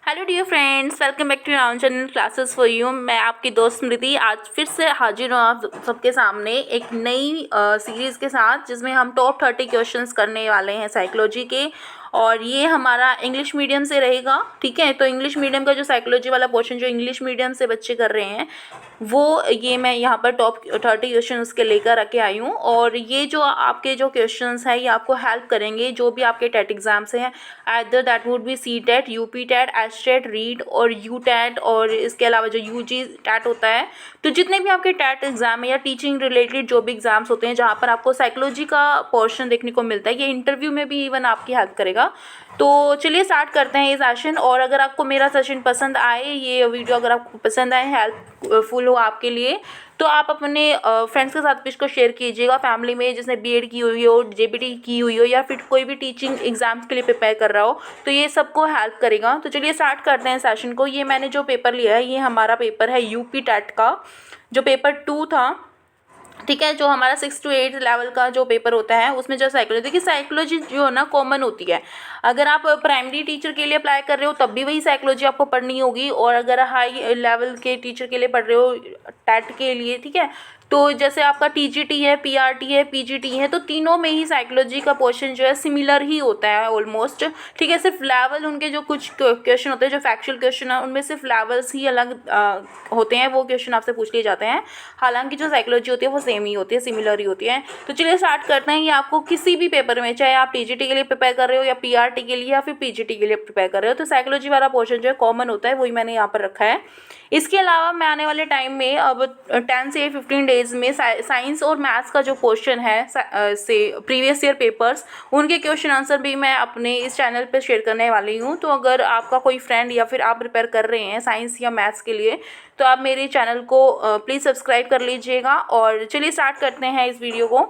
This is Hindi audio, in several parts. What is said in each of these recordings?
Hello dear friends, welcome back to our channel classes for you. मैं आपकी दोस्त स्मृति आज फिर से हाजिर हूँ आप सबके सामने एक नई सीरीज़ के साथ, जिसमें हम टॉप 30 क्वेश्चंस करने वाले हैं साइकोलॉजी के। और ये हमारा इंग्लिश मीडियम से रहेगा, ठीक है। तो इंग्लिश मीडियम का जो साइकोलॉजी वाला पोर्शन जो इंग्लिश मीडियम से बच्चे कर रहे हैं वो ये मैं यहाँ पर टॉप 30 क्वेश्चन उसके लेकर रखे आई हूँ। और ये जो आपके जो क्वेश्चंस हैं ये आपको हेल्प करेंगे जो भी आपके टेट एग्जाम्स हैं, either that would be C TET, UP TET, H TET, REET और यू टेट, और इसके अलावा जो यूजी टेट होता है। तो जितने भी आपके टेट एग्जाम है या टीचिंग रिलेटेड जो भी एग्जाम्स होते हैं जहाँ पर आपको साइकोलॉजी का पोर्शन देखने को मिलता है, ये इंटरव्यू में भी इवन आपकी हेल्प करेगा। तो चलिए स्टार्ट करते हैं ये सेशन। और अगर आपको मेरा सेशन पसंद आए, ये वीडियो अगर आपको पसंद आए, हेल्पफुल हो आपके लिए, तो आप अपने फ्रेंड्स के साथ भी इसको शेयर कीजिएगा। फैमिली में जिसने बीएड की हुई हो, जेबीटी की हुई हो, या फिर कोई भी टीचिंग एग्जाम्स के लिए प्रिपेयर कर रहा हो, तो ये सबको हेल्प करेगा। तो चलिए स्टार्ट करते हैं सेशन को। ये मैंने जो पेपर लिया है ये हमारा पेपर है यूपी टेट का, जो पेपर 2 था, ठीक है। जो हमारा 6 to 8 लेवल का जो पेपर होता है उसमें जो साइकोलॉजी, देखिए साइकोलॉजी जो है ना कॉमन होती है। अगर आप प्राइमरी टीचर के लिए अप्लाई कर रहे हो तब भी वही साइकोलॉजी आपको पढ़नी होगी, और अगर हाई लेवल के टीचर के लिए पढ़ रहे हो टेट के लिए, ठीक है, तो जैसे आपका टीजीटी है, पीआरटी है, पीजीटी है, तो तीनों में ही साइकोलॉजी का पोर्शन जो है सिमिलर ही होता है ऑलमोस्ट, ठीक है। सिर्फ लेवल उनके जो कुछ क्वेश्चन होते हैं, जो फैक्चुअल क्वेश्चन है उनमें सिर्फ लेवल्स ही अलग होते हैं, वो क्वेश्चन आपसे पूछ लिए जाते हैं। हालांकि जो साइकोलॉजी होती है वो सेम ही होती है, सिमिलर ही होती है। तो चलिए स्टार्ट करते हैं। ये आपको किसी भी पेपर में, चाहे आप टीजीटी के लिए प्रिपेयर कर रहे हो या पीआरटी के लिए या फिर पीजीटी के लिए प्रिपेयर कर रहे हो, तो साइकोलॉजी वाला पोर्शन जो है कॉमन होता है, वही मैंने यहाँ पर रखा है। इसके अलावा मैं आने वाले टाइम में अब 10 से 15 डेज में साइंस और मैथ्स का जो क्वेश्चन है से प्रीवियस ईयर पेपर्स, उनके क्वेश्चन आंसर भी मैं अपने इस चैनल पे शेयर करने वाली हूँ। तो अगर आपका कोई फ्रेंड या फिर आप प्रिपेयर कर रहे हैं साइंस या मैथ्स के लिए, तो आप मेरे चैनल को प्लीज़ सब्सक्राइब कर लीजिएगा। और चलिए स्टार्ट करते हैं इस वीडियो को,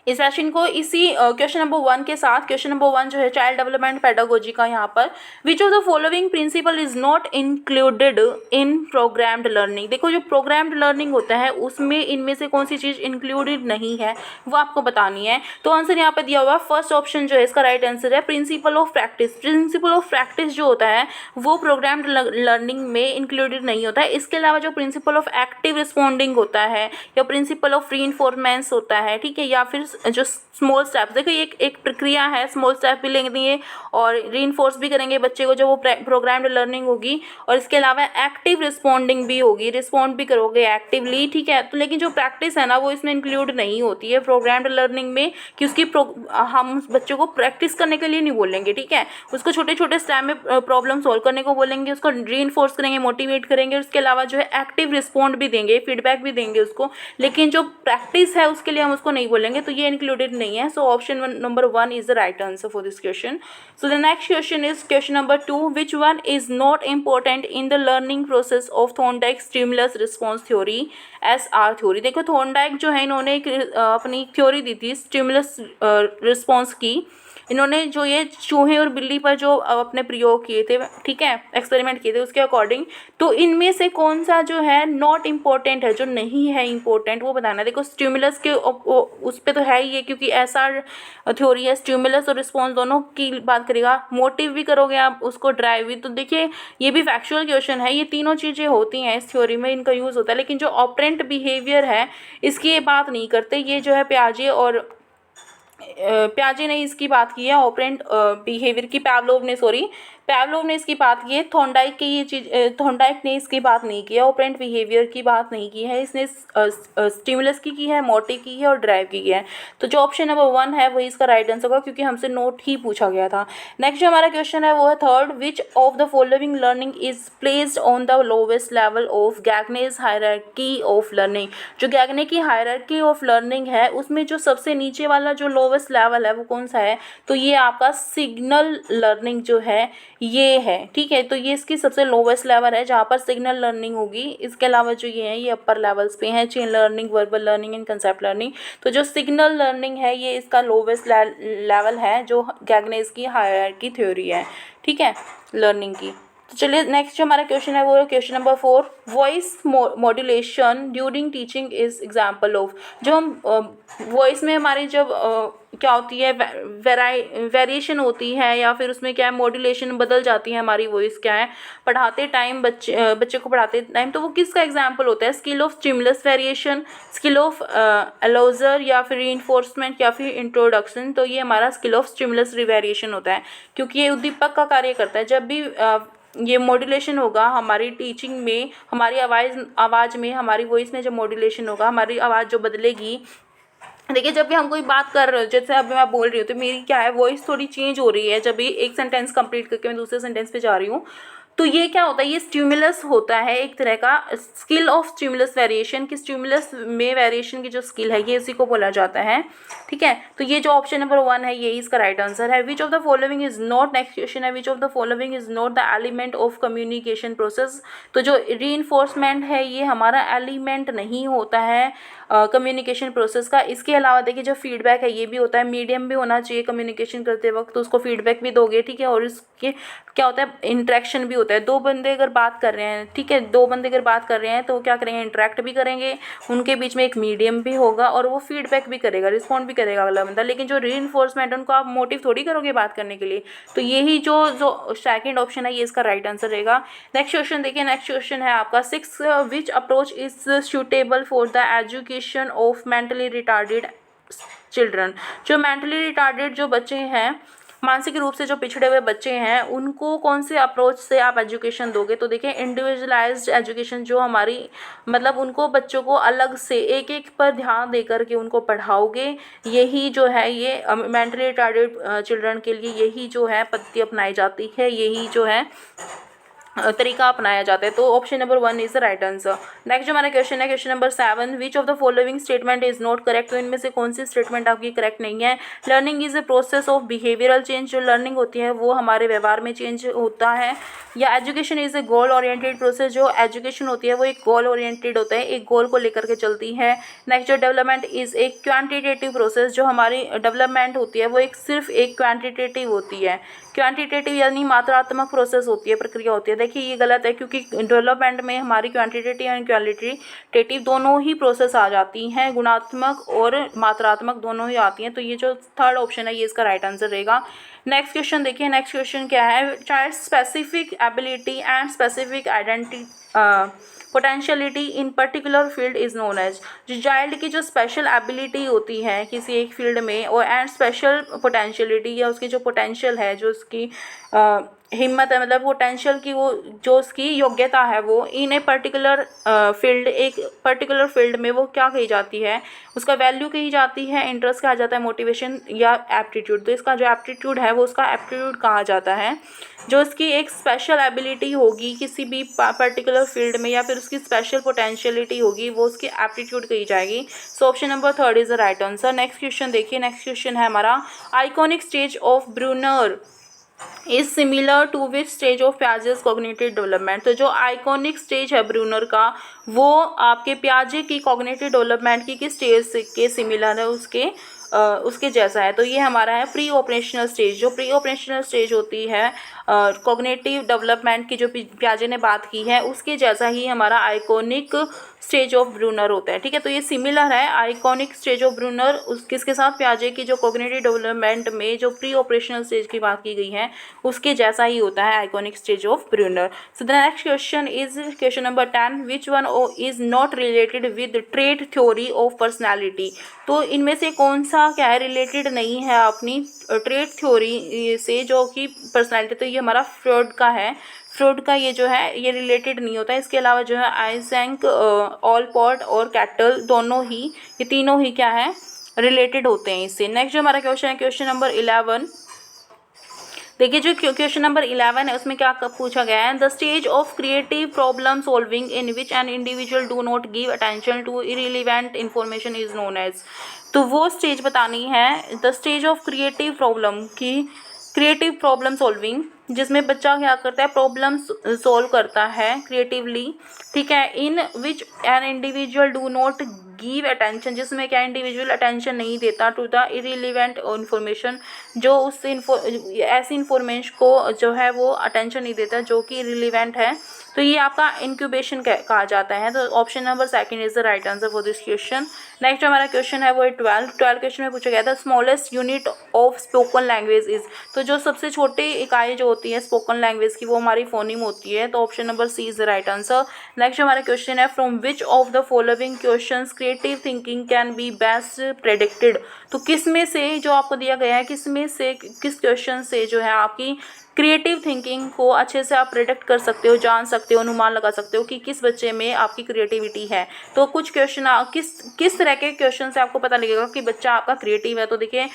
इस सेशन को, इसी क्वेश्चन नंबर 1 के साथ। क्वेश्चन नंबर 1 जो है चाइल्ड डेवलपमेंट पेडागोजी का, यहाँ पर which of the following principle is not included in programmed learning. देखो जो प्रोग्राम्ड लर्निंग होता है उसमें इनमें से कौन सी चीज़ इंक्लूडेड नहीं है वो आपको बतानी है। तो आंसर यहाँ पर दिया हुआ है, फर्स्ट ऑप्शन जो है इसका राइट आंसर है principle of practice. Principle of practice जो होता है वो प्रोग्राम्ड लर्निंग में इंक्लूडेड नहीं होता है। इसके अलावा जो प्रिंसिपल ऑफ एक्टिव रिस्पॉन्डिंग होता है या प्रिंसिपल ऑफ रीइंफोर्समेंट होता है, ठीक है, या फिर जो स्मॉल स्टेप्स, देखो एक प्रक्रिया है, स्मॉल स्टेप भी लेंगे और रीइंफोर्स भी करेंगे बच्चे को जब वो प्रोग्राम्ड लर्निंग होगी। और इसके अलावा एक्टिव रिस्पॉन्डिंग भी होगी, रिस्पॉन्ड भी करोगे एक्टिवली, ठीक है। तो लेकिन जो प्रैक्टिस है ना वो इसमें इंक्लूड नहीं होती है प्रोग्राम्ड लर्निंग में, कि उसकी हम उस बच्चों को प्रैक्टिस करने के लिए नहीं बोलेंगे, ठीक है। उसको छोटे छोटे स्टेप में प्रॉब्लम सॉल्व करने को बोलेंगे, उसको रीइंफोर्स करेंगे, मोटिवेट करेंगे, उसके अलावा जो है एक्टिव रिस्पॉन्ड भी देंगे, फीडबैक भी देंगे उसको, लेकिन जो प्रैक्टिस है उसके लिए हम उसको नहीं बोलेंगे। तो ये इंक्लूडेड नहीं है। So option number 1 is the right answer for this question. So the next question is question number 2, which one is not important in the learning process of Thorndike stimulus response theory, SR theory. देखो थॉर्नडाइक जो है इन्होंने एक अपनी थ्योरी दी थी स्टिमुलस रिस्पॉन्स की। इन्होंने जो ये चूहे और बिल्ली पर जो अपने प्रयोग किए थे, ठीक है, एक्सपेरिमेंट किए थे उसके अकॉर्डिंग, तो इनमें से कौन सा जो है नॉट इम्पोर्टेंट है, जो नहीं है इम्पोर्टेंट, वो बताना है। देखो स्टिमुलस के उस पर तो है ही है, क्योंकि ऐसा थ्योरी है, स्टिमुलस और रिस्पॉन्स दोनों की बात करेगा, मोटिव भी करोगे आप उसको, ड्राइव भी। तो देखिए ये भी फैक्चुअल क्वेश्चन है, ये तीनों चीज़ें होती हैं इस थ्योरी में, इनका यूज़ होता है। लेकिन जो ऑपरेंट बिहेवियर है इसकी ये बात नहीं करते। ये जो है प्याजे ने इसकी बात की है, ऑपरेंट बिहेवियर की, पैवलोव ने इसकी बात की है। थॉर्नडाइक की ये चीज़, थॉर्नडाइक ने इसकी बात नहीं की है, ऑपरेंट बिहेवियर की बात नहीं की है, इसने स्टिमुलस की है, मोटिव की है और ड्राइव की है। तो जो ऑप्शन नंबर 1 है वही इसका राइट आंसर होगा, क्योंकि हमसे नोट ही पूछा गया था। नेक्स्ट जो हमारा क्वेश्चन है वो है third, which of the following learning is placed on the lowest level of Gagne's hierarchy of learning. जो गैगने की हायरार्की ऑफ लर्निंग है उसमें जो सबसे नीचे वाला जो लोवेस्ट लेवल है वो कौन सा है, तो ये आपका सिग्नल लर्निंग जो है ये है, ठीक है। तो ये इसकी सबसे लोवेस्ट लेवल है जहाँ पर सिग्नल लर्निंग होगी। इसके अलावा जो ये है ये अपर लेवल्स पे हैं, chain learning, verbal learning and concept learning. तो जो सिग्नल लर्निंग है ये इसका लोवेस्ट लेवल है, जो गैगनेस की हायरार्की थ्योरी है, ठीक है, लर्निंग की। तो चलिए नेक्स्ट जो हमारा क्वेश्चन है वो question number 4, voice modulation during teaching is example of. जो हम वॉइस में हमारी जब क्या होती है वेरिएशन होती है या फिर उसमें क्या है मॉड्यूलेशन बदल जाती है हमारी वॉइस क्या है पढ़ाते टाइम बच्चे को पढ़ाते टाइम, तो वो किसका एग्जाम्पल होता है? Skill of stimulus variation, skill of closure या फिर रीइंफोर्समेंट या फिर इंट्रोडक्शन। तो ये हमारा स्किल ऑफ स्टिमुलस वेरिएशन होता है क्योंकि ये उद्दीपक का कार्य करता है। जब भी ये मॉड्यूलेशन होगा हमारी टीचिंग में, हमारी आवाज़ में, हमारी वॉइस में जब मॉड्यूलेशन होगा, हमारी आवाज़ जो बदलेगी। देखिए जब भी हम कोई बात कर रहे हो, जैसे अभी मैं बोल रही हूँ तो मेरी क्या है वॉइस थोड़ी चेंज हो रही है। जब भी एक सेंटेंस कंप्लीट करके मैं दूसरे सेंटेंस पे जा रही हूँ तो ये क्या होता है, ये स्टिमुलस होता है, एक तरह का स्किल ऑफ स्टिमुलस वेरिएशन की स्टिमुलस में वेरिएशन की जो स्किल है ये इसी को बोला जाता है। ठीक है, तो ये जो ऑप्शन नंबर 1 है ये इसका राइट आंसर है। Which of the following is not, next question है, which of the following is not the element of communication process. तो जो रीइंफोर्समेंट है ये हमारा एलिमेंट नहीं होता है कम्युनिकेशन प्रोसेस का। इसके अलावा देखिए जो फीडबैक है ये भी होता है, मीडियम भी होना चाहिए कम्युनिकेशन करते वक्त, तो उसको फीडबैक भी दोगे। ठीक है, और इसके क्या होता है इंटरेक्शन भी होता है। दो बंदे अगर बात कर रहे हैं, ठीक है, दो बंदे अगर बात कर रहे हैं तो क्या करेंगे, इंटरेक्ट भी करेंगे, उनके बीच में एक मीडियम भी होगा और वो फीडबैक भी करेगा, रिस्पॉन्ड भी करेगा अगला बंदा। लेकिन जो रीइंफोर्समेंट उनको आप मोटिव थोड़ी करोगे बात करने के लिए। तो यही जो सेकंड ऑप्शन है ये इसका राइट आंसर रहेगा। नेक्स्ट क्वेश्चन देखिए, नेक्स्ट क्वेश्चन है आपका 6, which approach is suitable for the education of mentally retarded children. जो मेंटली रिटार्डेड जो बच्चे हैं, मानसिक रूप से जो पिछड़े हुए बच्चे हैं, उनको कौन से अप्रोच से आप एजुकेशन दोगे? तो देखिए इंडिविजुअलाइज्ड एजुकेशन, जो हमारी मतलब उनको बच्चों को अलग से एक एक पर ध्यान दे करके उनको पढ़ाओगे, यही जो है ये मेंटली रिटार्डेड चिल्ड्रन के लिए यही जो है पद्धति अपनाई जाती है, यही जो है तरीका अपनाया जाता है। तो option number 1 is the right answer. Next जो हमारा क्वेश्चन है question number 7, which of the following statement is not correct. तो इनमें से कौन सी स्टेटमेंट आपकी करेक्ट नहीं है? Learning is a process of behavioural change, जो लर्निंग होती है वो हमारे व्यवहार में चेंज होता है। या education is a goal oriented process, जो एजुकेशन होती है वो एक गोल ओरिएंटेड होता है, एक गोल को लेकर के चलती है। नेक्स्ट जो डेवलपमेंट इज एक क्वांटिटेटिव प्रोसेस, जो हमारी डेवलपमेंट होती है वो एक सिर्फ एक क्वांटिटेटिव होती है। क्वांटिटेटिव यानी मात्रात्मक प्रोसेस होती है, प्रक्रिया होती है। देखिए ये गलत है क्योंकि डेवलपमेंट में हमारी क्वांटिटेटिव एंड क्वालिटेटिव दोनों ही प्रोसेस आ जाती हैं, गुणात्मक और मात्रात्मक दोनों ही आती हैं। तो ये जो थर्ड ऑप्शन है ये इसका राइट आंसर रहेगा। नेक्स्ट क्वेश्चन देखिए, नेक्स्ट क्वेश्चन क्या है, child specific ability and specific identity potentiality in particular field is known as. जो चाइल्ड की जो स्पेशल एबिलिटी होती है किसी एक फील्ड में और एंड स्पेशल पोटेंशियलिटी, या उसकी जो पोटेंशियल है, जो उसकी हिम्मत है, मतलब पोटेंशियल की वो जो उसकी योग्यता है वो इन ए पर्टिकुलर फील्ड, एक पर्टिकुलर फील्ड में वो क्या कही जाती है, उसका वैल्यू कही जाती है, इंटरेस्ट कहा जाता है, मोटिवेशन या एप्टीट्यूड। तो इसका जो एप्टीट्यूड है वो उसका एप्टीट्यूड कहा जाता है। जो उसकी एक स्पेशल एबिलिटी होगी किसी भी पर्टिकुलर फील्ड में या फिर उसकी स्पेशल पोटेंशियलिटी होगी वो उसकी एप्टीट्यूड कही जाएगी। So option number 3 is the right answer. Next question देखिए, नेक्स्ट क्वेश्चन है हमारा, iconic stage of Bruner is similar to which stage of Piaget's cognitive development. तो जो आइकॉनिक स्टेज है ब्रूनर का वो आपके पियाजे की कॉग्निटिव डेवलपमेंट की किस स्टेज के सिमिलर है, उसके जैसा है। तो ये हमारा है प्री ऑपरेशनल स्टेज। जो प्री ऑपरेशनल स्टेज होती है कॉग्निटिव डेवलपमेंट की, जो पियाजे ने बात की है, उसके जैसा ही हमारा आइकॉनिक स्टेज ऑफ ब्रूनर होता है। ठीक है, तो ये सिमिलर है आइकॉनिक स्टेज ऑफ ब्रूनर किसके साथ, पियाजे की जो कॉग्निटिव डेवलपमेंट में जो प्री ऑपरेशनल स्टेज की बात की गई है उसके जैसा ही होता है iconic stage of Bruner. So the next question is question number 10, which one is not related with trait theory of personality. तो इनमें से कौन सा क्या है रिलेटेड नहीं है अपनी ट्रेट थ्योरी से जो कि पर्सनैलिटी। तो ये हमारा फ्रॉड का है, फ्रॉड का ये जो है ये रिलेटेड नहीं होता है। इसके अलावा जो है आइजेंक, ऑलपॉट और कैटल दोनों ही, ये तीनों ही क्या है रिलेटेड होते हैं इससे। नेक्स्ट जो हमारा क्वेश्चन है क्वेश्चन नंबर 11। देखिए जो क्वेश्चन नंबर 11 है उसमें क्या पूछा गया है, the stage of creative problem solving in which an individual do not give attention to irrelevant information is known as. तो वो स्टेज बतानी है the stage of creative problem की, क्रिएटिव प्रॉब्लम सॉल्विंग, जिसमें बच्चा क्या करता है प्रॉब्लम सॉल्व करता है क्रिएटिवली। ठीक है, in which an individual do not give attention, जिसमें क्या इंडिविजुअल अटेंशन नहीं देता टू द इरिलीवेंट इन्फॉर्मेशन, जो उस ऐसी इन्फॉर्मेशन को जो है वो अटेंशन नहीं देता जो कि इरिलीवेंट है, तो ये आपका इंक्यूबेशन कहा जाता है। तो option number second is the right answer for this question. Next हमारा क्वेश्चन है वो 12 क्वेश्चन में पूछा गया था smallest unit of spoken language is, तो जो सबसे छोटी इकाई जो होती है स्पोकन लैंग्वेज की वो हमारी फोनिम होती है, तो option number C is the right answer. Next हमारा क्वेश्चन है from which of the following questions creative thinking can be best predicted, तो किस में से जो आपको दिया गया है किसमें से किस क्वेश्चन से जो है आपकी क्रिएटिव थिंकिंग को अच्छे से आप प्रेडिक्ट कर सकते हो, जान सकते हो, अनुमान लगा सकते हो कि किस बच्चे में आपकी क्रिएटिविटी है। तो कुछ क्वेश्चन किस तरह के क्वेश्चन से आपको पता लगेगा कि बच्चा आपका क्रिएटिव है, तो देखिए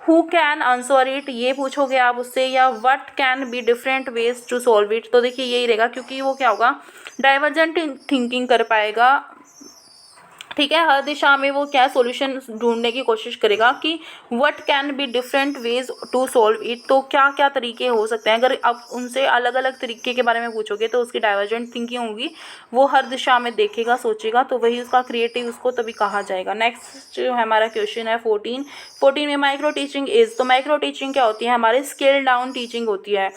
हु कैन आंसर इट ये पूछोगे आप उससे, या what can be different ways to solve it, तो देखिए यही रहेगा क्योंकि वो क्या होगा डाइवर्जेंट थिंकिंग कर पाएगा, ठीक है, हर दिशा में वो क्या सॉल्यूशन ढूंढने की कोशिश करेगा कि what can be different ways to solve it, तो क्या क्या तरीके हो सकते हैं। अगर आप उनसे अलग अलग तरीके के बारे में पूछोगे तो उसकी डाइवर्जेंट थिंकिंग होगी, वो हर दिशा में देखेगा सोचेगा, तो वही उसका क्रिएटिव उसको तभी कहा जाएगा। नेक्स्ट जो हमारा क्वेश्चन है 14 में माइक्रो टीचिंग इज, तो माइक्रो टीचिंग क्या होती है, हमारी स्केल डाउन टीचिंग होती है।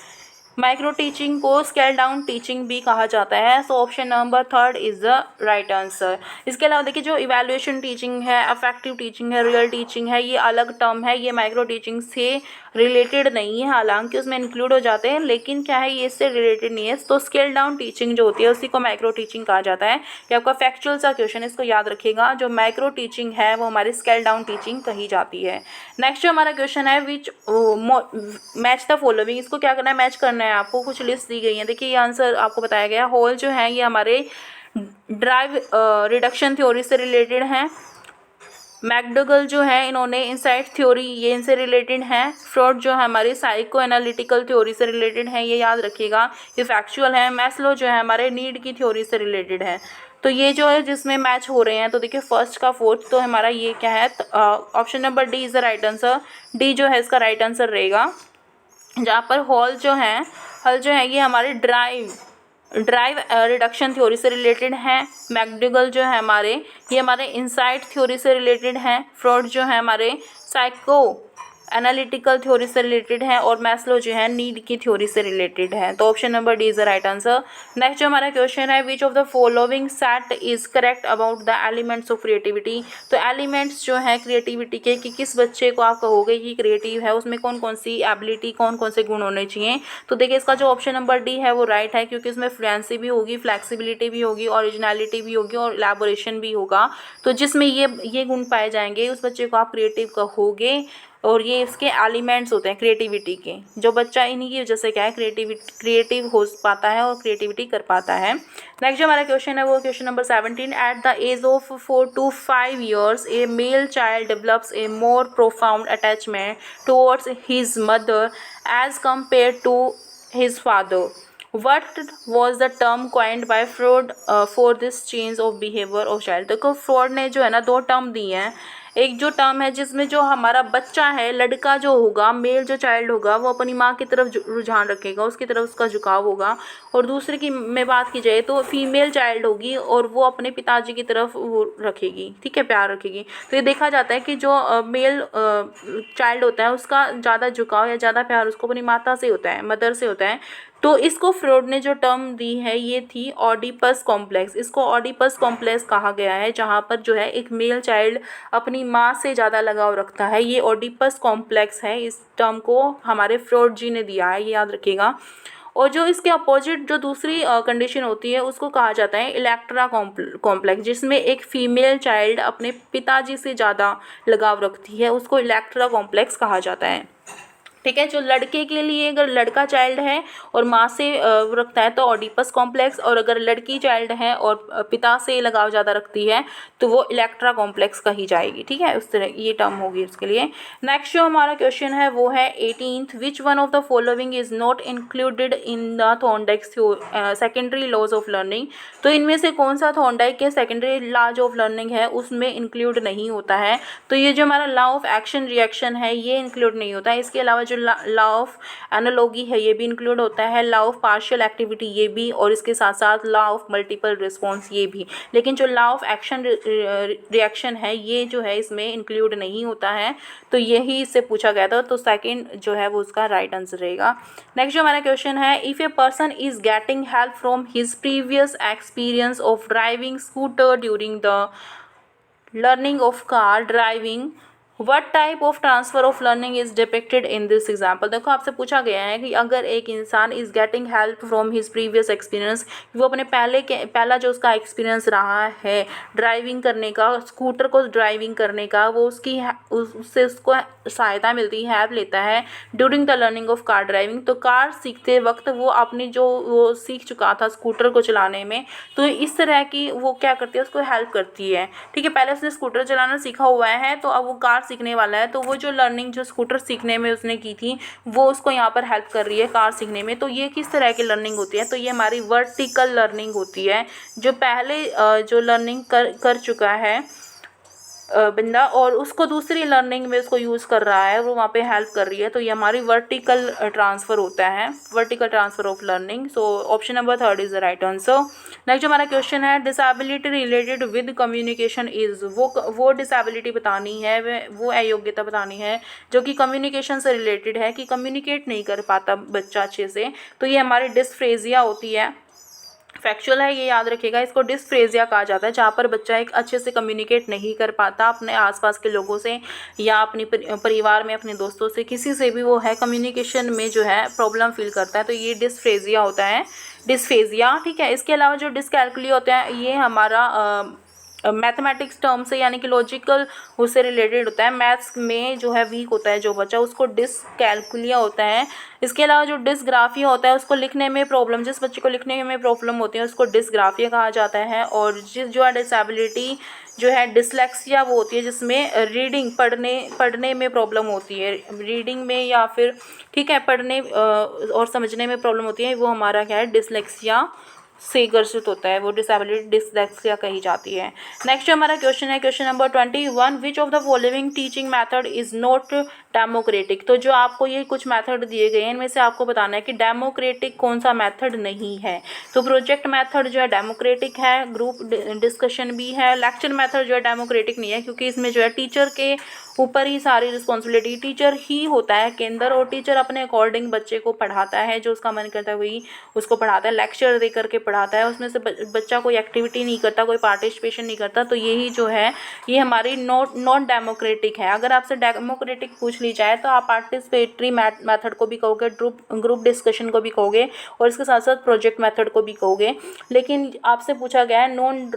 माइक्रो टीचिंग को स्केल डाउन टीचिंग भी कहा जाता है, so option number third is the right answer. इसके अलावा देखिए जो इवैल्यूएशन टीचिंग है, अफेक्टिव टीचिंग है, रियल टीचिंग है, ये अलग टर्म है, ये माइक्रो टीचिंग से रिलेटेड नहीं है, हालांकि उसमें इंक्लूड हो जाते हैं लेकिन क्या है ये इससे रिलेटेड नहीं है। तो स्केल डाउन टीचिंग जो होती है उसी को माइक्रो टीचिंग कहा जाता है। ये आपका फैक्चुअल सा क्वेश्चन, इसको याद रखिएगा, जो माइक्रो टीचिंग है वो हमारी स्केल डाउन टीचिंग कही जाती है। नेक्स्ट जो हमारा क्वेश्चन है विच मैच द फॉलोइंग, इसको क्या करना है, मैच करना है आपको, कुछ लिस्ट दी गई है। देखिए ये आंसर आपको बताया गया, होल जो है ये हमारे ड्राइव रिडक्शन थ्योरी से रिलेटेड हैं, मैकडगल जो है इन्होंने इनसाइट थ्योरी ये इनसे रिलेटेड है, फ्रॉड जो है हमारी साइको एनालिटिकल थ्योरी से रिलेटेड है, ये याद रखिएगा, ये फैक्चुअल है। मैस्लो जो है हमारे नीड की थ्योरी से रिलेटेड है। तो ये जो है जिसमें मैच हो रहे हैं, तो देखिए फर्स्ट का फोर्थ, तो हमारा ये क्या है, option number D is the right answer. D जो है इसका राइट आंसर रहेगा, जहाँ पर हॉल जो है ये हमारे ड्राइव रिडक्शन थ्योरी से रिलेटेड हैं। मैकडगल जो है ये हमारे इनसाइट थ्योरी से रिलेटेड हैं। फ्रॉड जो है हमारे साइको एनालिटिकल थ्योरी से रिलेटेड है, और मैस्लो जो है नीड की थ्योरी से रिलेटेड है। तो option number D is the right answer. Next जो हमारा क्वेश्चन है which of the following set is correct about the elements of creativity, तो एलिमेंट्स जो है क्रिएटिविटी के कि किस बच्चे को आप कहोगे कि क्रिएटिव है, उसमें कौन कौन सी एबिलिटी कौन कौन से गुण होने चाहिए। तो देखिए इसका जो ऑप्शन नंबर डी है वो राइट है, क्योंकि इसमें फ्लुएंसी भी होगी, फ्लेक्सिबिलिटी भी होगी, ओरिजिनलिटी भी होगी और इलैबोरेशन भी होगा। तो जिसमें ये गुण पाए जाएंगे उस बच्चे को आप क्रिएटिव कहोगे, और ये इसके एलिमेंट्स होते हैं क्रिएटिविटी के। जो बच्चा इन्हीं की वजह से क्या है क्रिएटिव हो पाता है और क्रिएटिविटी कर पाता है। नेक्स्ट जो हमारा क्वेश्चन है वो question number 17, at the age of 4 to 5 years a male child develops a more profound attachment towards his mother as compare to his father. What was the term coined by Freud for this change of behavior of child? देखो फ्रॉड ने जो है ना दो टर्म दी हैं। एक जो टर्म है जिसमें जो हमारा बच्चा है, लड़का जो होगा, मेल जो चाइल्ड होगा, वो अपनी माँ की तरफ रुझान रखेगा, उसकी तरफ उसका झुकाव होगा। और दूसरे की में बात की जाए तो फीमेल चाइल्ड होगी और वो अपने पिताजी की तरफ वो रखेगी, ठीक है, प्यार रखेगी। तो ये देखा जाता है कि जो मेल चाइल्ड होता है उसका ज़्यादा झुकाव या ज़्यादा प्यार उसको अपनी माता से होता है, मदर से होता है। तो इसको फ्रॉड ने जो टर्म दी है ये थी ऑडिपस कॉम्प्लेक्स। इसको ऑडिपस कॉम्प्लेक्स कहा गया है, जहाँ पर जो है एक मेल चाइल्ड अपनी माँ से ज़्यादा लगाव रखता है, ये ऑडिपस कॉम्प्लेक्स है। इस टर्म को हमारे फ्रॉड जी ने दिया है, ये याद रखिएगा। और जो इसके अपोजिट जो दूसरी कंडीशन होती है उसको कहा जाता है इलेक्ट्रा कॉम्प्लेक्स, जिसमें एक फीमेल चाइल्ड अपने पिताजी से ज़्यादा लगाव रखती है, उसको इलेक्ट्रा कॉम्प्लेक्स कहा जाता है, ठीक है। जो लड़के के लिए अगर लड़का चाइल्ड है और माँ से रखता है तो ऑडिपस कॉम्प्लेक्स, और अगर लड़की चाइल्ड है और पिता से लगाव ज़्यादा रखती है तो वो इलेक्ट्रा कॉम्प्लेक्स कही जाएगी, ठीक है। उस तरह ये टर्म होगी उसके लिए। नेक्स्ट जो हमारा क्वेश्चन है वो है 18th, which one of the following is not included in the Thorndike secondary laws of learning, तो इनमें से कौन सा थॉर्नडाइक के सेकेंडरी लॉज ऑफ लर्निंग है उसमें इंक्लूड नहीं होता है। तो ये जो हमारा लॉ ऑफ एक्शन रिएक्शन है ये इंक्लूड नहीं होता है। इसके अलावा जो लॉ ऑफ एनालॉजी है ये भी इंक्लूड होता है, लॉ ऑफ पार्शियल एक्टिविटी ये भी, और इसके साथ साथ लॉ ऑफ मल्टीपल रिस्पॉन्स ये भी। लेकिन जो लॉ ऑफ एक्शन रिएक्शन है ये जो है इसमें इंक्लूड नहीं होता है, तो यही इससे पूछा गया था, तो सेकंड जो है वो उसका राइट आंसर रहेगा। नेक्स्ट जो हमारा क्वेश्चन है, if a person is getting help from his previous experience of driving scooter during the learning of car driving, what type of transfer of learning is depicted in this example। देखो आपसे पूछा गया है कि अगर एक इंसान is getting help from his previous experience, वो अपने पहला जो उसका एक्सपीरियंस रहा है ड्राइविंग करने का, स्कूटर को ड्राइविंग करने का, वो उससे उसको सहायता मिलती है, हेल्प लेता है during the learning of car driving. तो कार सीखते वक्त वो अपनी जो वो सीख चुका था स्कूटर को चलाने में, तो इस तरह की वो क्या करती है, उसको हेल्प करती है। ठीक है, पहले उसने स्कूटर चलाना सीखा हुआ है, तो अब वो कार सीखने वाला है, तो वो जो लर्निंग जो स्कूटर सीखने में उसने की थी वो उसको यहाँ पर हेल्प कर रही है कार सीखने में। तो ये किस तरह की लर्निंग होती है, तो ये हमारी वर्टिकल लर्निंग होती है। जो पहले जो लर्निंग कर चुका है बंदा और उसको दूसरी लर्निंग में उसको यूज़ कर रहा है, वो वहाँ पे हेल्प कर रही है, तो ये हमारी वर्टिकल ट्रांसफ़र होता है, vertical transfer of learning. So option number 3 is the right answer. Next हमारा क्वेश्चन है, disability related with communication is, वो डिसेबिलिटी बतानी है, वो अयोग्यता बतानी है जो कि कम्युनिकेशन से रिलेटेड है, कि कम्युनिकेट नहीं कर पाता बच्चा अच्छे से, तो ये हमारी डिस्फ्रेजिया होती है। फैक्चुअल है, ये याद रखिएगा, इसको डिस्फ्रेजिया कहा जाता है, जहाँ पर बच्चा एक अच्छे से कम्युनिकेट नहीं कर पाता अपने आसपास के लोगों से या अपनी परिवार में अपने दोस्तों से, किसी से भी वो है कम्युनिकेशन में जो है प्रॉब्लम फील करता है, तो ये डिस्फ्रेजिया होता है, डिस्फेजिया। ठीक है, इसके अलावा जो डिसकैल्कुली होता है ये हमारा मैथमेटिक्स टर्म से यानी कि लॉजिकल उससे रिलेटेड होता है। मैथ्स में जो है वीक होता है जो बच्चा, उसको डिसकैल्कुलिया होता है। इसके अलावा जो डिसग्राफिया होता है उसको लिखने में प्रॉब्लम, जिस बच्चे को लिखने में प्रॉब्लम होती है उसको डिसग्राफिया कहा जाता है। और जो है डिसेबिलिटी जो है डिसलेक्सिया वो होती है जिसमें रीडिंग पढ़ने में प्रॉब्लम होती है, रीडिंग में या फिर ठीक है पढ़ने और समझने में प्रॉब्लम होती है, वो हमारा क्या है डिसलेक्सिया से ग्रसित होता है, वो डिसेबिलिटी डिसलेक्सिया कही जाती है। नेक्स्ट हमारा क्वेश्चन है question number 21, which of the following teaching method is not democratic. तो जो आपको ये कुछ मेथड दिए गए हैं इनमें से आपको बताना है कि डेमोक्रेटिक कौन सा मेथड नहीं है। तो प्रोजेक्ट मेथड जो है डेमोक्रेटिक है, ग्रुप डिस्कशन भी है, लेक्चर मेथड जो है डेमोक्रेटिक नहीं है क्योंकि इसमें जो है टीचर के ऊपर ही सारी रिस्पॉन्सिबिलिटी, टीचर ही होता है केंद्र और टीचर अपने अकॉर्डिंग बच्चे को पढ़ाता है, जो उसका मन करता है वही उसको पढ़ाता है, लेक्चर दे करके पढ़ाता है, उसमें से बच्चा कोई एक्टिविटी नहीं करता, कोई पार्टिसिपेशन नहीं करता, तो यही जो है ये हमारी नॉन डेमोक्रेटिक है। अगर आपसे डेमोक्रेटिक पूछ ली जाए तो आप पार्टिसिपेटरी मेथड को भी कहोगे, ग्रुप डिस्कशन को भी कहोगे और इसके साथ साथ प्रोजेक्ट मेथड को भी कहोगे। लेकिन आपसे पूछा गया है नॉन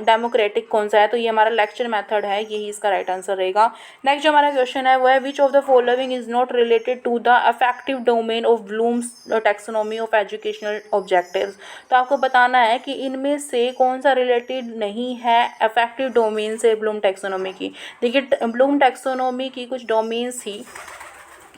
डेमोक्रेटिक कौन सा है, तो ये हमारा लेक्चर मेथड है, यही इसका राइट आंसर रहेगा। नेक्स्ट जो हमारा क्वेश्चन है वो है, which of the following is not related to the affective domain of Bloom's taxonomy of educational objectives. तो आपको बताना है कि इनमें से कौन सा रिलेटेड नहीं है अफेक्टिव डोमेन से ब्लूम टैक्सोनॉमी की। देखिए ब्लूम टैक्सोनॉमी की कुछ डोमेन्स ही,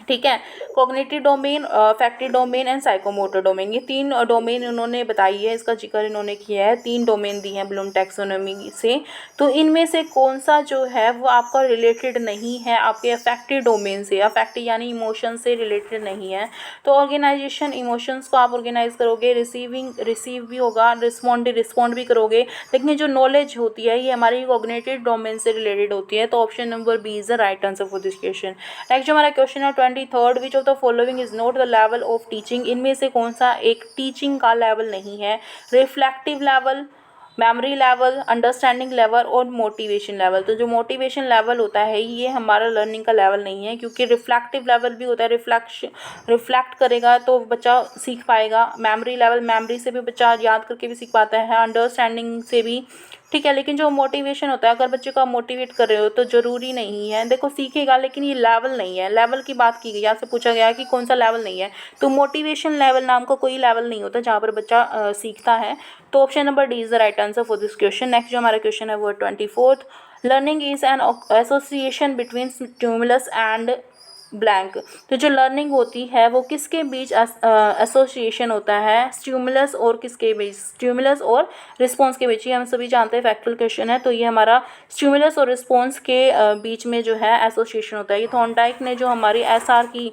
ठीक है, cognitive domain, affective domain and psychomotor domain, ये 3 डोमेन इन्होंने बताई है, इसका जिक्र इन्होंने किया है, 3 डोमेन दी हैं ब्लूम टैक्सोनॉमी से। तो इनमें से कौन सा जो है वो आपका रिलेटेड नहीं है आपके अफेक्टिव डोमेन से, अफेक्टिव यानी इमोशन से रिलेटेड नहीं है। तो ऑर्गेनाइजेशन, इमोशंस को आप ऑर्गेनाइज करोगे, रिसीव भी होगा, रिस्पॉन्ड भी करोगे, लेकिन जो नॉलेज होती है ये हमारी कॉग्निटिव डोमेन से रिलेटेड होती है। तो option number B is the right answer for this question. Next जो हमारा क्वेश्चन है 23rd, which of the following is not the level of teaching. इनमें से कौन सा एक टीचिंग का लेवल नहीं है। Reflective level, memory level, understanding level और मोटिवेशन लेवल। तो जो मोटिवेशन लेवल होता है ये हमारा लर्निंग का लेवल नहीं है, क्योंकि रिफ्लेक्टिव लेवल भी होता है, रिफ्लेक्ट करेगा तो बच्चा सीख पाएगा। मेमोरी लेवल, मेमोरी से भी बच्चा याद करके भी सीख पाता है, अंडरस्टैंडिंग से भी, ठीक है। लेकिन जो मोटिवेशन होता है, अगर बच्चे को आप मोटिवेट कर रहे हो तो ज़रूरी नहीं है, देखो सीखेगा लेकिन ये लेवल नहीं है। लेवल की बात की गई, आपसे पूछा गया कि कौन सा लेवल नहीं है, तो मोटिवेशन लेवल नाम का कोई लेवल नहीं होता जहाँ पर बच्चा सीखता है। तो option number D is the right answer for this question. Next जो हमारा क्वेश्चन है वो 24th, learning is an association between stimulus and blank. तो जो लर्निंग होती है वो किसके बीच एसोसिएशन होता है, स्टिमुलस और किसके बीच, स्टिमुलस और रिस्पॉन्स के बीच। ये हम सभी जानते हैं, फैक्चुअल क्वेश्चन है, तो ये हमारा स्टिमुलस और रिस्पॉन्स के बीच में जो है एसोसिएशन होता है। ये थॉर्नडाइक ने जो हमारी एसआर की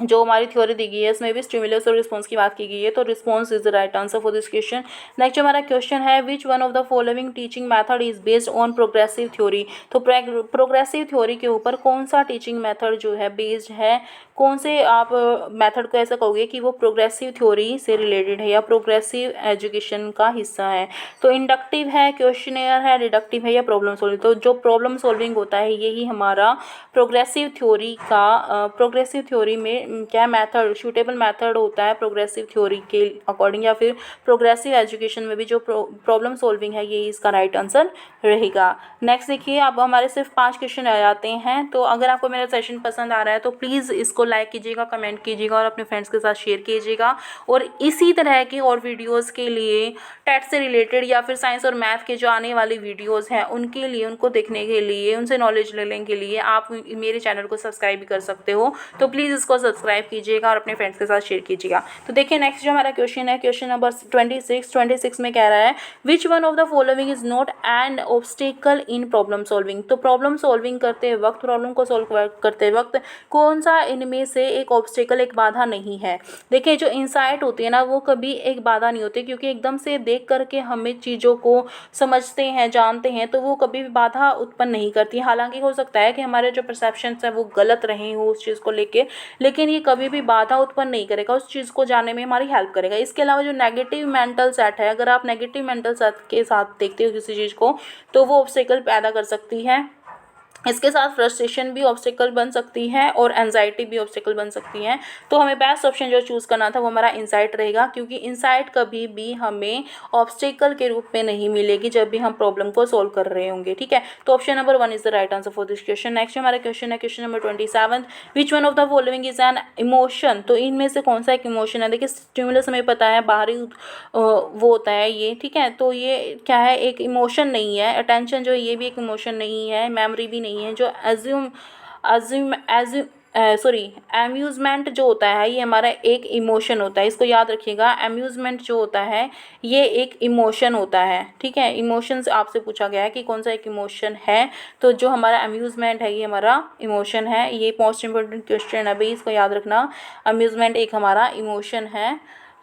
जो हमारी थ्योरी दी गई है इसमें भी स्टिमुलस और रिस्पॉन्स की बात की गई है, तो response is the right answer for this question. Next हमारा क्वेश्चन है विच one of the following teaching method is based on progressive theory. तो प्रोग्रेसिव थ्योरी के ऊपर कौन सा टीचिंग मेथड जो है बेस्ड है, कौन से आप मेथड को ऐसा कहोगे कि वो प्रोग्रेसिव थ्योरी से रिलेटेड है या प्रोग्रेसिव एजुकेशन का हिस्सा है। तो इंडक्टिव है, क्वेश्चनेयर है, डिडक्टिव है या प्रॉब्लम सॉल्विंग। तो जो प्रॉब्लम सॉल्विंग होता है यही हमारा प्रोग्रेसिव थ्योरी में क्या मेथड सूटेबल मेथड होता है प्रोग्रेसिव थ्योरी के अकॉर्डिंग, या फिर प्रोग्रेसिव एजुकेशन में भी जो प्रॉब्लम सॉल्विंग है यही इसका राइट आंसर रहेगा। नेक्स्ट देखिए, अब हमारे सिर्फ 5 क्वेश्चन आ जाते हैं। तो अगर आपको मेरा सेशन पसंद आ रहा है तो प्लीज़ इसको लाइक कीजिएगा, कमेंट कीजिएगा और अपने फ्रेंड्स के साथ शेयर कीजिएगा। और इसी तरह की और वीडियोज़ के लिए टेट से रिलेटेड या फिर साइंस और मैथ के जो आने वाली वीडियोज़ हैं उनके लिए, उनको देखने के लिए, उनसे नॉलेज लेने के लिए आप मेरे चैनल को सब्सक्राइब भी कर सकते हो। तो प्लीज़ इसको सब्सक्राइब कीजिएगा और अपने फ्रेंड्स के साथ शेयर कीजिएगा। तो देखिए नेक्स्ट जो हमारा क्वेश्चन है, क्वेश्चन नंबर 26 में कह रहा है विच one of the following is not an obstacle in problem solving. तो प्रॉब्लम सॉल्विंग करते वक्त, प्रॉब्लम को सॉल्व करते वक्त कौन सा इनमें से एक ऑब्स्टिकल, एक बाधा नहीं है। देखिए जो इंसाइट होती है ना वो कभी एक बाधा नहीं होती, क्योंकि एकदम से देख करके हमें चीज़ों को समझते हैं, जानते हैं, तो वो कभी भी बाधा उत्पन्न नहीं करती। हालांकि हो सकता है कि हमारे जो परसेप्शंस है वो गलत रहे हो उस चीज़ को लेके, लेकिन ये कभी भी बाधा उत्पन्न नहीं करेगा, उस चीज़ को जानने में हमारी हेल्प करेगा। इसके अलावा जो नेगेटिव मेंटल सेट है, अगर आप नेगेटिव मेंटल सेट के साथ देखते हो किसी चीज़ को तो वो ऑब्स्टेकल पैदा कर सकती है। इसके साथ फ्रस्ट्रेशन भी ऑब्स्टेकल बन सकती है और एंजाइटी भी ऑब्स्टेकल बन सकती है। तो हमें बेस्ट ऑप्शन जो चूज़ करना था वो हमारा इंसाइट रहेगा, क्योंकि इंसाइट कभी भी हमें ऑब्स्टेकल के रूप में नहीं मिलेगी जब भी हम प्रॉब्लम को सॉल्व कर रहे होंगे। ठीक है, तो option number 1 is the right answer for this question. Next हमारा क्वेश्चन है question number 27, which one of the following is an emotion. तो इनमें से कौन सा एक इमोशन है। देखिए स्टिमुलस हमें पता है बाहरी वो होता है ये, ठीक है, तो ये क्या है, एक इमोशन नहीं है। अटेंशन जो है ये भी एक इमोशन नहीं है, मेमोरी भी नहीं है। जो अम्यूज़मेंट जो होता है ये हमारा एक इमोशन होता है, इसको याद रखिएगा। अम्यूज़मेंट जो होता है ये एक इमोशन होता है। ठीक है, इमोशंस आपसे पूछा गया है कि कौन सा एक इमोशन है, तो जो हमारा अम्यूज़मेंट है ये हमारा इमोशन है। ये मोस्ट इंपॉर्टेंट क्वेश्चन है भाई, इसको याद रखना। अम्यूज़मेंट एक हमारा इमोशन है।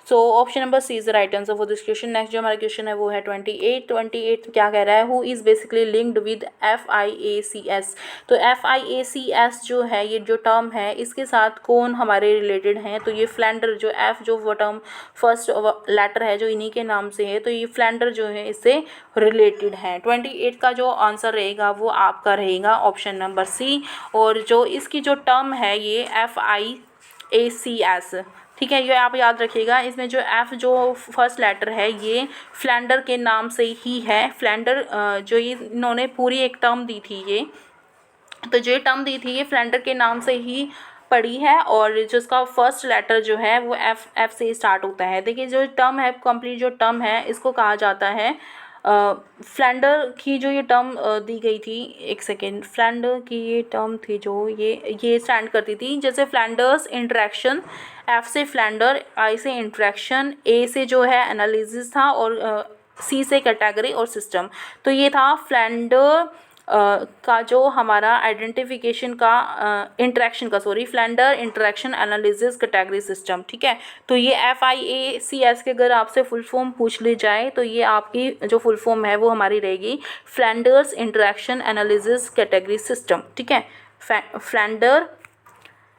So option number C is the right answer for this question. Next जो हमारा क्वेश्चन है वो है 28 क्या कह रहा है, who is basically linked with FIACS। तो FIACS जो है ये जो टर्म है इसके साथ कौन हमारे रिलेटेड हैं, तो ये फ्लैंडर जो F जो वो टर्म फर्स्ट लेटर है जो इन्हीं के नाम से है, तो ये फ्लैंडर जो है इससे रिलेटेड है। 28 का जो आंसर रहेगा वो आपका रहेगा ऑप्शन नंबर सी। और जो इसकी जो टर्म है ये FIACS, ठीक है, ये आप याद रखिएगा। इसमें जो F जो फर्स्ट लेटर है ये फ्लैंडर के नाम से ही है। फ्लैंडर जो ये इन्होंने पूरी एक टर्म दी थी, ये तो जो टर्म दी थी ये फ्लैंडर के नाम से ही पड़ी है, और जो इसका फर्स्ट लेटर जो है वो F से स्टार्ट होता है। देखिए जो टर्म है, कंप्लीट जो टर्म है इसको कहा जाता है फ्लैंडर की जो ये टर्म दी गई थी, एक सेकेंड, फ्लैंडर की ये टर्म थी जो ये स्टैंड करती थी, जैसे फ्लैंडर्स इंटरेक्शन, F से फ्लैंडर, I से इंटरेक्शन, A से जो है एनालिसिस था, और C से कैटेगरी और सिस्टम। तो ये था फ्लैंडर का जो हमारा आइडेंटिफिकेशन का इंटरेक्शन का Flanders interaction analysis category system. ठीक है, तो ये FIACS के अगर आपसे फुल फॉर्म पूछ ली जाए तो ये आपकी जो फुल फॉर्म है वो हमारी रहेगी Flanders interaction analysis category system. ठीक है, फ्लैंडर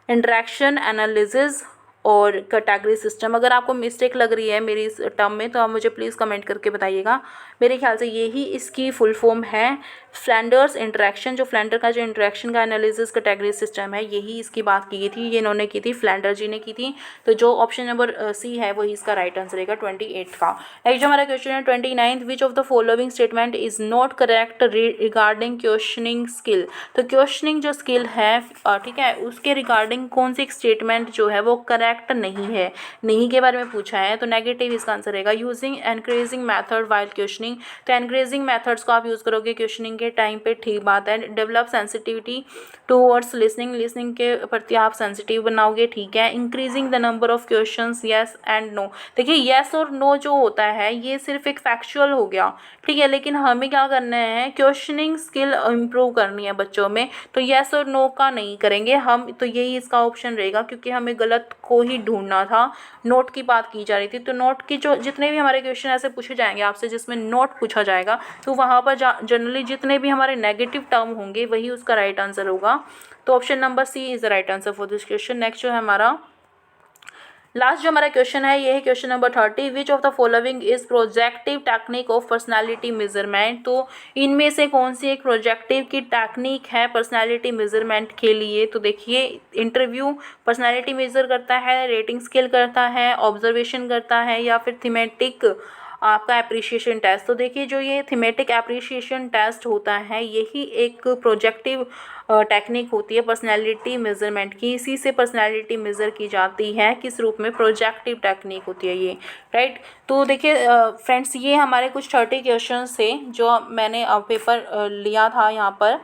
इंटरेक्शन एनालिसिस और कैटेगरी सिस्टम। अगर आपको मिस्टेक लग रही है मेरी इस टर्म में तो आप मुझे प्लीज़ कमेंट करके बताइएगा। मेरे ख्याल से यही इसकी फुल फॉर्म है, फ्लैंडर्स इंटरेक्शन, जो फ्लैंडर का जो इंटरेक्शन का एनालिसिस कैटेगरी सिस्टम है यही इसकी बात की गई थी, ये इन्होंने की थी, फ्लैंडर जी ने की थी। तो जो ऑप्शन नंबर सी है वही इसका राइट आंसर रहेगा 28 का। नेक्स्ट जो हमारा क्वेश्चन है 29, विच of the following statement is not correct regarding questioning skill. तो क्वेश्चनिंग जो स्किल है, ठीक है, उसके रिगार्डिंग कौन सी स्टेटमेंट जो है वो करेक्ट करेक्ट नहीं है, नहीं के बारे में पूछा है तो नेगेटिव इसका आंसर रहेगा। Using encouraging method while questioning, तो एनकरेजिंग मेथड्स को आप यूज़ करोगे क्वेश्चनिंग के टाइम पे, ठीक बात है। Develop sensitivity towards listening, listening के प्रति आप सेंसिटिव बनाओगे, ठीक है। Increasing the number of questions yes and no, देखिए येस और नो जो होता है ये सिर्फ एक फैक्चुअल हो गया, ठीक है, लेकिन हमें क्या करना है, क्वेश्चनिंग स्किल इम्प्रूव करनी है बच्चों में, तो येस और नो का नहीं करेंगे हम, तो यही इसका ऑप्शन रहेगा, क्योंकि हमें गलत को ही ढूंढना था। नोट की बात की जा रही थी, तो नोट की जो जितने भी हमारे क्वेश्चन ऐसे पूछे जाएंगे आपसे जिसमें नोट पूछा जाएगा, तो वहाँ पर जनरली जितने भी हमारे नेगेटिव टर्म होंगे वही उसका राइट आंसर होगा। तो option number C is the right answer for this question. Next जो है हमारा लास्ट जो हमारा क्वेश्चन है ये है question number 30, which of the following is projective technique of personality measurement, तो इनमें से कौन सी एक प्रोजेक्टिव की टेक्निक है पर्सनालिटी मेजरमेंट के लिए। तो देखिए इंटरव्यू पर्सनालिटी मेजर करता है, रेटिंग स्केल करता है, ऑब्जर्वेशन करता है, या फिर थीमेटिक आपका एप्रिशिएशन टेस्ट। तो देखिए जो ये थीमेटिक एप्रिशिएशन टेस्ट होता है यही एक प्रोजेक्टिव टेक्निक होती है पर्सनैलिटी मेजरमेंट की, इसी से पर्सनैलिटी मेज़र की जाती है, किस रूप में, प्रोजेक्टिव टेक्निक होती है ये, राइट। तो देखिए फ्रेंड्स ये हमारे कुछ 30 क्वेश्चन थे जो मैंने पेपर लिया था, यहाँ पर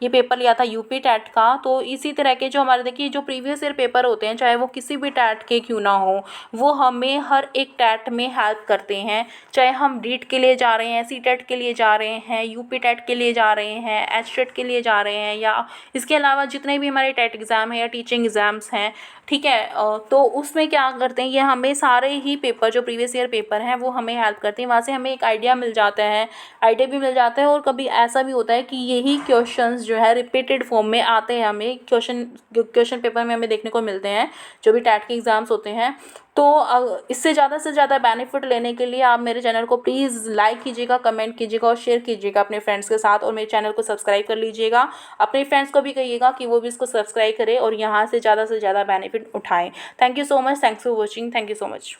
ये पेपर लिया था यूपी टेट का। तो इसी तरह के जो हमारे देखिए जो प्रीवियस ईयर पेपर होते हैं चाहे वो किसी भी टेट के क्यों ना हो, वो हमें हर एक टेट में हेल्प करते हैं, चाहे हम डीट के लिए जा रहे हैं, सी टेट के लिए जा रहे हैं, यूपी टेट के लिए जा रहे हैं, एच टेट के लिए जा रहे हैं, या इसके अलावा जितने भी हमारे टेट एग्ज़ाम है या टीचिंग एग्ज़ाम्स हैं, ठीक है, तो उसमें क्या करते हैं ये हमें सारे ही पेपर जो प्रीवियस ईयर पेपर हैं वो हमें हेल्प करते हैं, वहाँ से हमें एक आइडिया मिल जाता है, आइडिया भी मिल जाता है। और कभी ऐसा भी होता है कि यही क्वेश्चंस जो है रिपीटेड फॉर्म में आते हैं, हमें क्वेश्चन पेपर में हमें देखने को मिलते हैं जो भी टेट के एग्ज़ाम्स होते हैं। तो इससे ज़्यादा बेनिफिट लेने के लिए आप मेरे चैनल को प्लीज़ लाइक कीजिएगा, कमेंट कीजिएगा और शेयर कीजिएगा अपने फ्रेंड्स के साथ, और मेरे चैनल को सब्सक्राइब कर लीजिएगा। अपने फ्रेंड्स को भी कहिएगा कि वो भी इसको सब्सक्राइब करें और यहाँ से ज़्यादा बेनिफिट उठाएं। Thank you so much, thanks for watching, thank you so much.